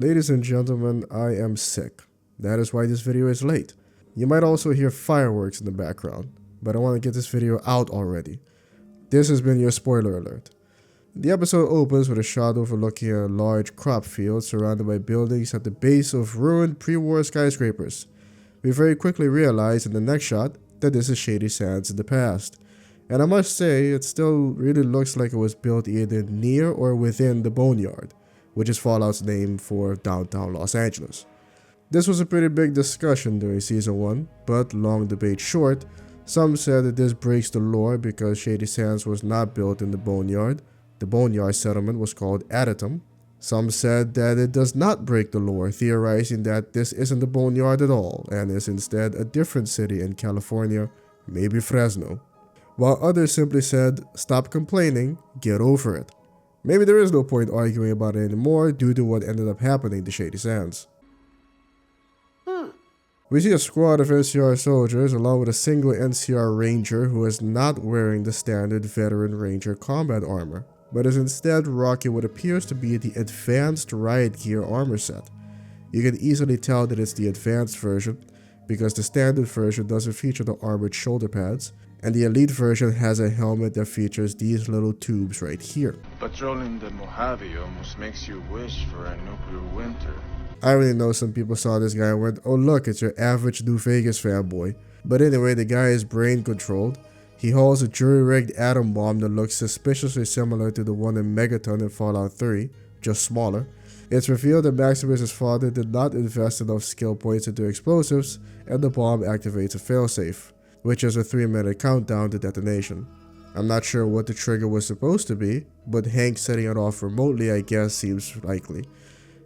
Ladies and gentlemen, I am sick. That is why this video is late. You might also hear fireworks in the background, but I want to get this video out already. This has been your spoiler alert. The episode opens with a shot overlooking a large crop field surrounded by buildings at the base of ruined pre-war skyscrapers. We very quickly realize in the next shot that this is Shady Sands in the past. And I must say, it still really looks like it was built either near or within the Boneyard, which is Fallout's name for downtown Los Angeles. This was a pretty big discussion during Season 1, but long debate short, some said that this breaks the lore because Shady Sands was not built in the Boneyard. The Boneyard settlement was called Adytum. Some said that it does not break the lore, theorizing that this isn't the Boneyard at all and is instead a different city in California, maybe Fresno. While others simply said, stop complaining, get over it. Maybe there is no point arguing about it anymore due to what ended up happening to Shady Sands. We see a squad of NCR soldiers along with a single NCR ranger who is not wearing the standard veteran ranger combat armor, but is instead rocking what appears to be the advanced riot gear armor set. You can easily tell that it's the advanced version because the standard version doesn't feature the armored shoulder pads, and the elite version has a helmet that features these little tubes right here. Patrolling the Mojave almost makes you wish for a nuclear winter. I already know some people saw this guy and went, oh look, it's your average New Vegas fanboy. But anyway, the guy is brain controlled. He holds a jury-rigged atom bomb that looks suspiciously similar to the one in Megaton in Fallout 3, just smaller. It's revealed that Maximus' father did not invest enough skill points into explosives, and the bomb activates a failsafe, which is a 3-minute countdown to detonation. I'm not sure what the trigger was supposed to be, but Hank setting it off remotely I guess seems likely,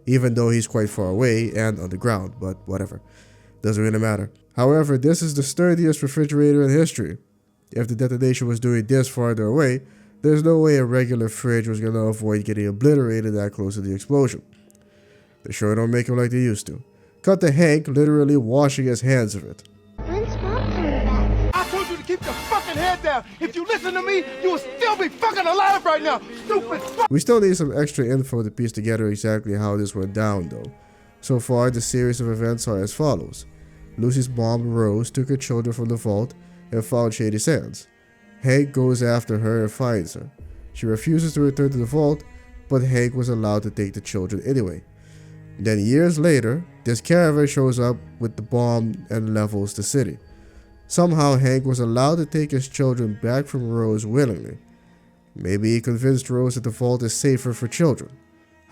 even though he's quite far away and underground, but whatever. Doesn't really matter. However, this is the sturdiest refrigerator in history. If the detonation was doing this farther away, there's no way a regular fridge was gonna avoid getting obliterated that close to the explosion. They sure don't make him like they used to. Cut to Hank literally washing his hands of it. I told you to keep your fucking head down. If you listen to me, you will still be fucking alive right now. Stupid fuck. We still need some extra info to piece together exactly how this went down though. So far, the series of events are as follows. Lucy's mom, Rose, took her children from the vault and found Shady Sands. Hank goes after her and finds her. She refuses to return to the vault, but Hank was allowed to take the children anyway. Then years later, this caravan shows up with the bomb and levels the city. Somehow Hank was allowed to take his children back from Rose willingly. Maybe he convinced Rose that the vault is safer for children.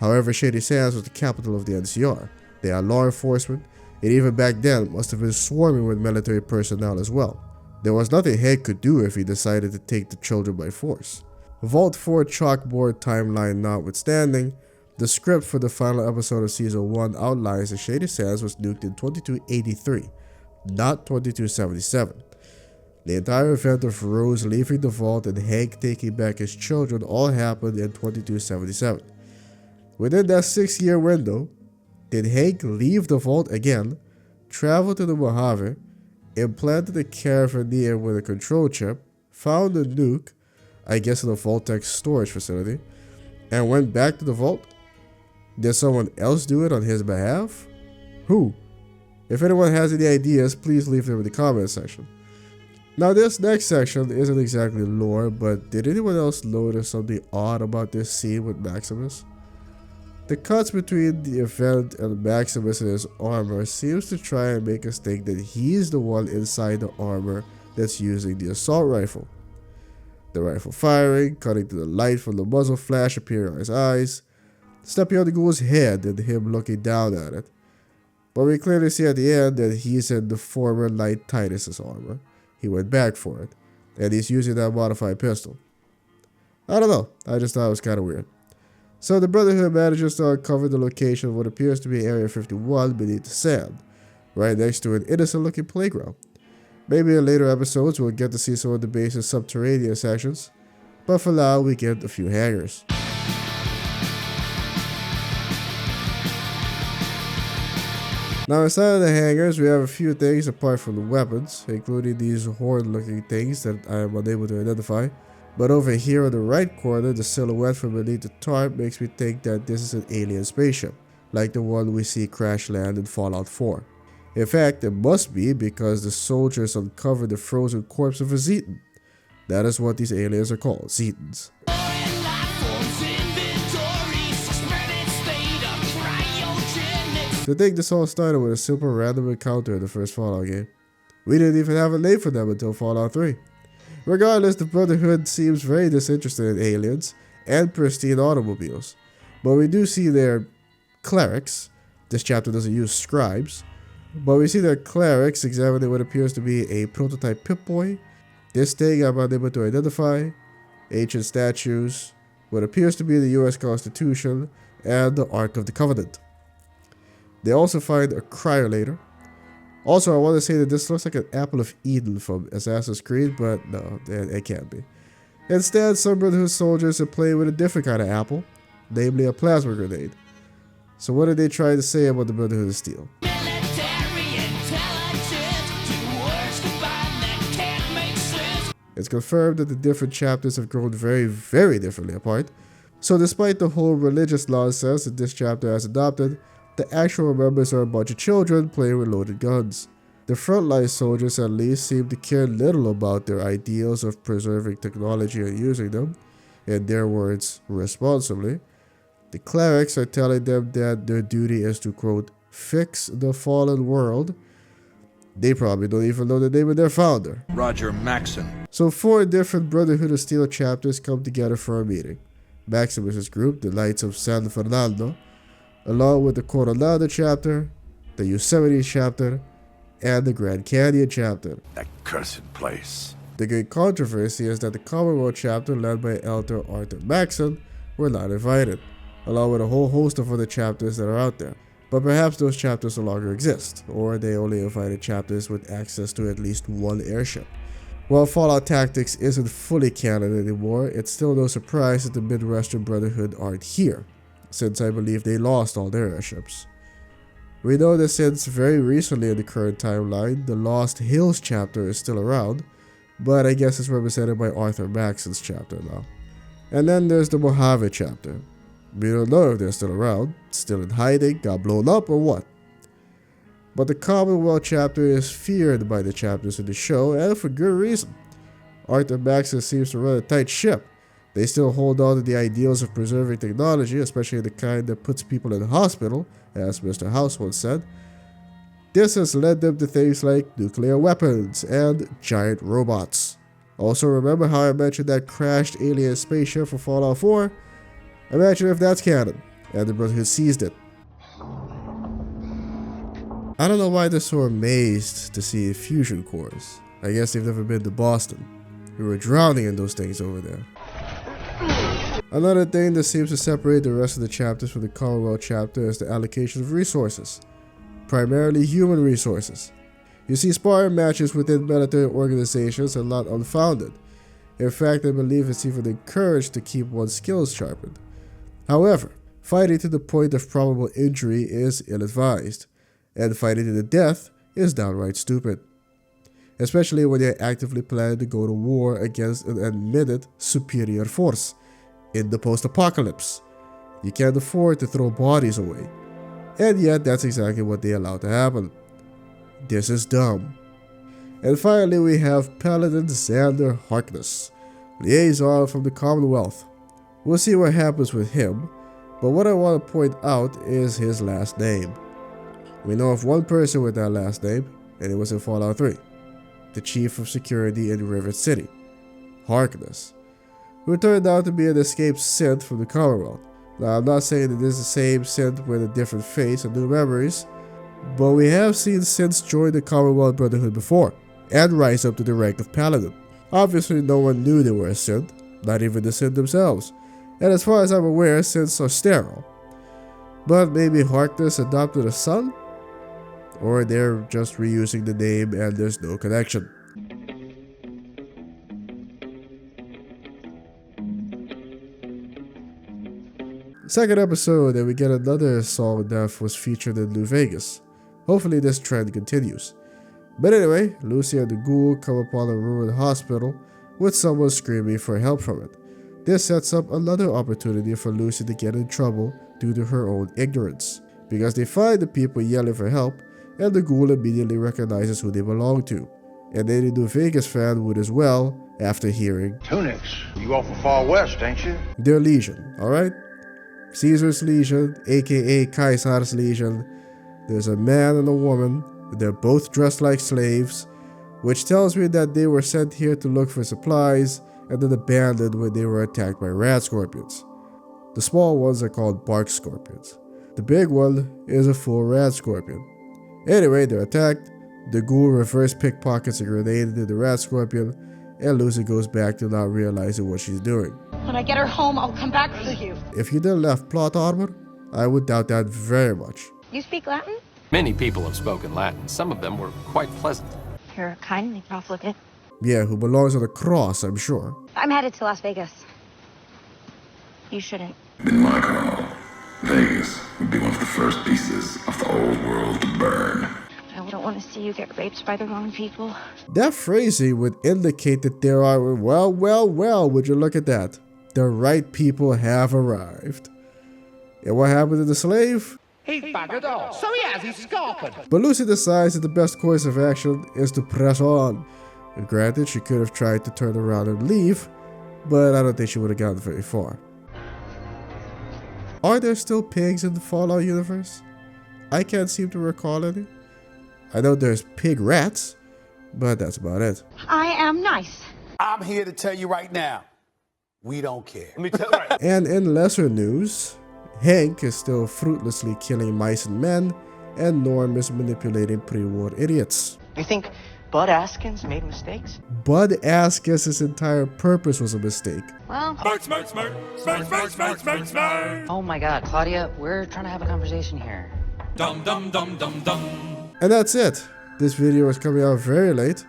However, Shady Sands was the capital of the NCR. They had law enforcement, and even back then must have been swarming with military personnel as well. There was nothing Hank could do if he decided to take the children by force. Vault 4 chalkboard timeline notwithstanding, the script for the final episode of Season 1 outlines that Shady Sands was nuked in 2283, not 2277. The entire event of Rose leaving the vault and Hank taking back his children all happened in 2277. Within that 6-year window, did Hank leave the vault again, travel to the Mojave, implanted a caravan near with a control chip, found a nuke, I guess in a Vault-Tec storage facility, and went back to the vault? Did someone else do it on his behalf? Who? If anyone has any ideas, please leave them in the comment section. Now this next section isn't exactly lore, but did anyone else notice something odd about this scene with Maximus? The cuts between the event and Maximus in his armor seems to try and make us think that he's the one inside the armor that's using the assault rifle. The rifle firing, cutting to the light from the muzzle flash appearing on his eyes, stepping on the ghoul's head and him looking down at it. But we clearly see at the end that he's in the former Knight Titus's armor. He went back for it, and he's using that modified pistol. I don't know, I just thought it was kind of weird. So the Brotherhood manages to uncover the location of what appears to be Area 51 beneath the sand, right next to an innocent looking playground. Maybe in later episodes we'll get to see some of the base's subterranean sections, but for now we get a few hangars. Now inside of the hangars we have a few things apart from the weapons, including these horn looking things that I am unable to identify. But over here on the right corner, the silhouette from beneath the tarp makes me think that this is an alien spaceship. like the one we see crash land in Fallout 4. In fact, it must be because the soldiers uncovered the frozen corpse of a Zetan. That is what these aliens are called, Zetans. To think this all started with a simple random encounter in the first Fallout game. We didn't even have a name for them until Fallout 3. Regardless, the Brotherhood seems very disinterested in aliens and pristine automobiles. But we do see their clerics. This chapter doesn't use scribes. But we see their clerics examining what appears to be a prototype Pip-Boy. This thing I'm unable to identify. Ancient statues. What appears to be the US Constitution. And the Ark of the Covenant. They also find a cryolator. Also, I want to say that this looks like an apple of Eden from Assassin's Creed, but no, it can't be. Instead, some Brotherhood soldiers are playing with a different kind of apple, namely a plasma grenade. So what are they trying to say about the Brotherhood of Steel? It's confirmed that the different chapters have grown very, very differently apart. So despite the whole religious nonsense that this chapter has adopted, the actual members are a bunch of children playing with loaded guns. The frontline soldiers at least seem to care little about their ideals of preserving technology and using them, in their words, responsibly. The clerics are telling them that their duty is to, quote, fix the fallen world. They probably don't even know the name of their founder, Roger Maxon. So 4 different Brotherhood of Steel chapters come together for a meeting. Maximus' group, the Knights of San Fernando, along with the Coronado chapter, the Yosemite chapter, and the Grand Canyon chapter. That cursed place. The great controversy is that the Commonwealth chapter, led by Elder Arthur Maxon, were not invited, along with a whole host of other chapters that are out there. But perhaps those chapters no longer exist, or they only invited chapters with access to at least one airship. While Fallout Tactics isn't fully canon anymore, it's still no surprise that the Midwestern Brotherhood aren't here, since I believe they lost all their airships. We know that since very recently in the current timeline, the Lost Hills chapter is still around, but I guess it's represented by Arthur Maxon's chapter now. And then there's the Mojave chapter. We don't know if they're still around, still in hiding, got blown up, or what. But the Commonwealth chapter is feared by the chapters in the show, and for good reason. Arthur Maxon seems to run a tight ship. They still hold on to the ideals of preserving technology, especially the kind that puts people in the hospital, as Mr. House once said. This has led them to things like nuclear weapons and giant robots. Also, remember how I mentioned that crashed alien spaceship for Fallout 4? Imagine if that's canon, and the Brotherhood seized it. I don't know why they're so amazed to see fusion cores. I guess they've never been to Boston. We were drowning in those things over there. Another thing that seems to separate the rest of the chapters from the Commonwealth chapter is the allocation of resources, primarily human resources. You see, sparring matches within military organizations are not unfounded. In fact, I believe it's even encouraged to keep one's skills sharpened. However, fighting to the point of probable injury is ill-advised, and fighting to the death is downright stupid. Especially when you're actively planning to go to war against an admitted superior force in the post-apocalypse. You can't afford to throw bodies away. And yet, that's exactly what they allow to happen. This is dumb. And finally, we have Paladin Harkness, liaison from the Commonwealth. We'll see what happens with him, but what I want to point out is his last name. We know of one person with that last name, and it was in Fallout 3. The Chief of Security in Rivet City, Harkness, who turned out to be an escaped synth from the Commonwealth. Now, I'm not saying that this is the same synth with a different face and new memories, but we have seen synths join the Commonwealth Brotherhood before, and rise up to the rank of Paladin. Obviously, no one knew they were a synth, not even the synth themselves, and as far as I'm aware, synths are sterile. But maybe Harkness adopted a son? Or they're just reusing the name and there's no connection. Second episode, and we get another song that was featured in New Vegas. Hopefully this trend continues. But anyway, Lucy and the ghoul come upon a ruined hospital with someone screaming for help from it. This sets up another opportunity for Lucy to get in trouble due to her own ignorance. because they find the people yelling for help, and the ghoul immediately recognizes who they belong to. And any New Vegas fan would as well after hearing Tunics, you awful far west, ain't you? their legion, alright? Caesar's legion, aka Caesar's legion. There's a man and a woman. They're both dressed like slaves, which tells me that they were sent here to look for supplies and then abandoned when they were attacked by rat scorpions. The small ones are called bark scorpions. The big one is a full rat scorpion. Anyway, they're attacked. The ghoul reverse pickpockets a grenade into the rat scorpion, and Lucy goes back to not realizing what she's doing. When I get her home, I'll come back for you. If you didn't left plot armor, I would doubt that very much. You speak Latin? Many people have spoken Latin. Some of them were quite pleasant. You're kind and profligate. Yeah, who belongs on a cross, I'm sure. I'm headed to Las Vegas. You shouldn't. In my call, Vegas would be one of the first pieces of the old world to burn. I don't want to see you get raped by the wrong people. That phrasing would indicate that there are, well, would you look at that? The right people have arrived. And what happened to the slave? He buggered off. So he has, he's scarping. But Lucy decides that the best course of action is to press on. And granted, she could have tried to turn around and leave, but I don't think she would have gotten very far. Are there still pigs in the Fallout universe? I can't seem to recall any. I know there's pig rats, but that's about it. I am nice. I'm here to tell you right now, we don't care. Let me tell you. And in lesser news, Hank is still fruitlessly killing mice and men, and Norm is manipulating pre-war idiots. You think Bud Askins made mistakes? Bud Askins' entire purpose was a mistake. Well, Oh my god, Claudia, we're trying to have a conversation here. And that's it. This video is coming out very late.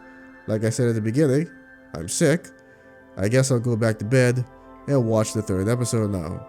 Like I said at the beginning, I'm sick. I guess I'll go back to bed and watch the third episode now.